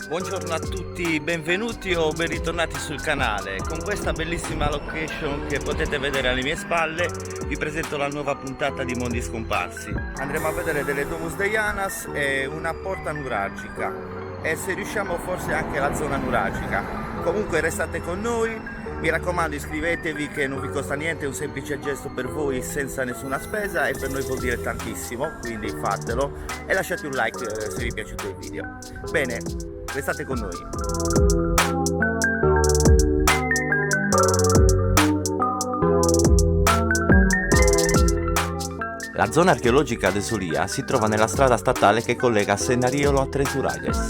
Buongiorno a tutti, benvenuti o ben ritornati sul canale. Con questa bellissima location che potete vedere alle mie spalle vi presento la nuova puntata di Mondi Scomparsi. Andremo a vedere delle Domus Deianas e una porta nuragica e se riusciamo forse anche la zona nuragica. Comunque restate con noi, mi raccomando iscrivetevi che non vi costa niente, è un semplice gesto per voi senza nessuna spesa e per noi vuol dire tantissimo, quindi fatelo e lasciate un like se vi è piaciuto il video. Bene, restate con noi. La zona archeologica de Solia si trova nella strada statale che collega Sennariolo a Tresuralles.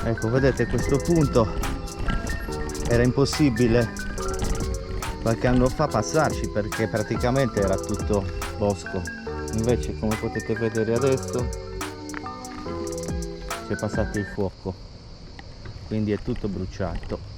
Ecco, vedete, questo punto era impossibile qualche anno fa passarci perché praticamente era tutto bosco. Invece, come potete vedere adesso, c'è passato il fuoco, quindi è tutto bruciato.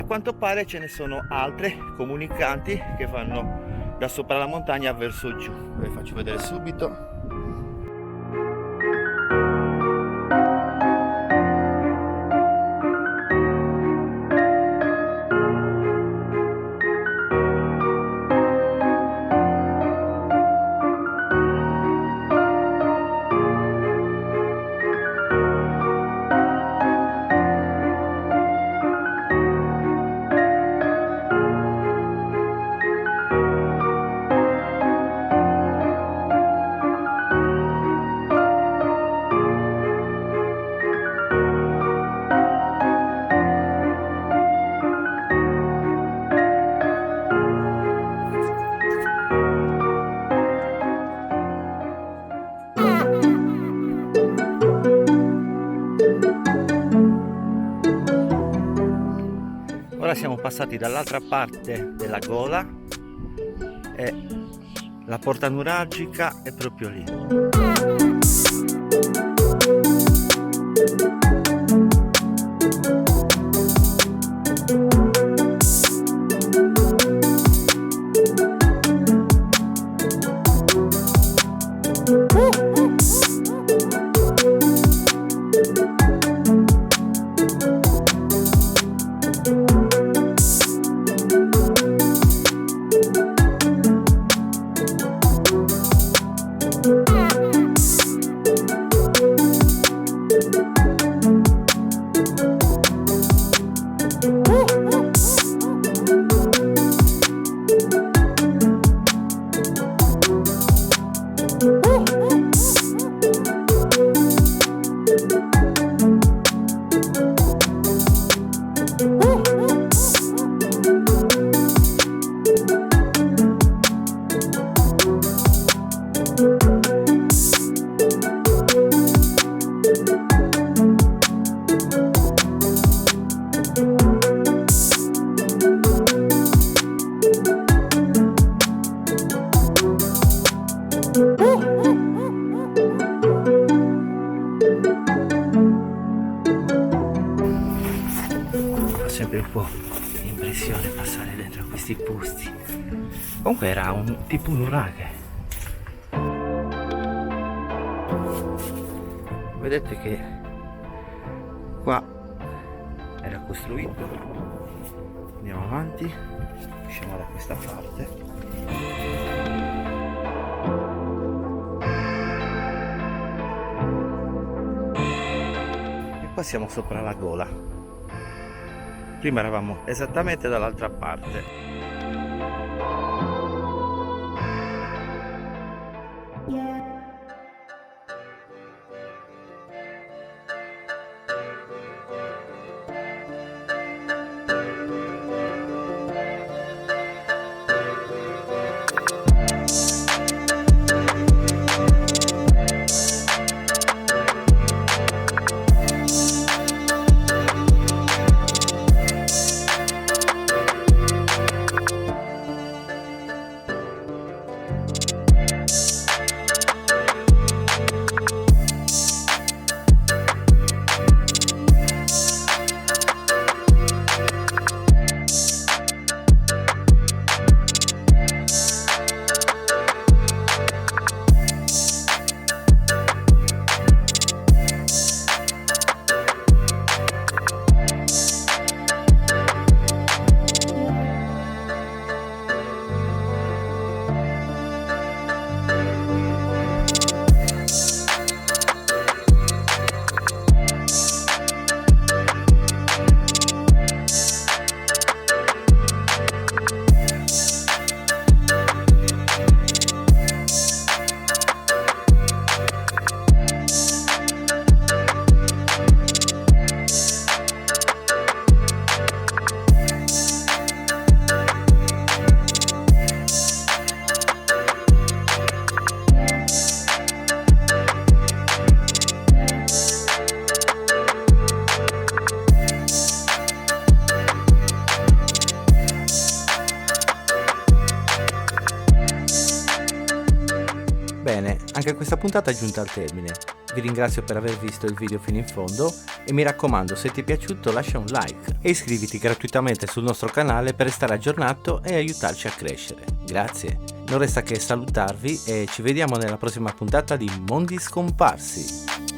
quanto pare ce ne sono altre comunicanti che vanno da sopra la montagna verso giù. Vi faccio vedere subito. Ora siamo passati dall'altra parte della gola e la porta nuragica è proprio lì. Sempre un po' di impressione passare dentro questi posti. Comunque era tipo un nuraghe. Vedete che qua era costruito. Andiamo avanti, usciamo da questa parte. E qua siamo sopra la gola. Prima eravamo esattamente dall'altra parte. Bene, anche questa puntata è giunta al termine. Vi ringrazio per aver visto il video fino in fondo e mi raccomando, se ti è piaciuto lascia un like e iscriviti gratuitamente sul nostro canale per restare aggiornato e aiutarci a crescere. Grazie, non resta che salutarvi e ci vediamo nella prossima puntata di Mondi Scomparsi.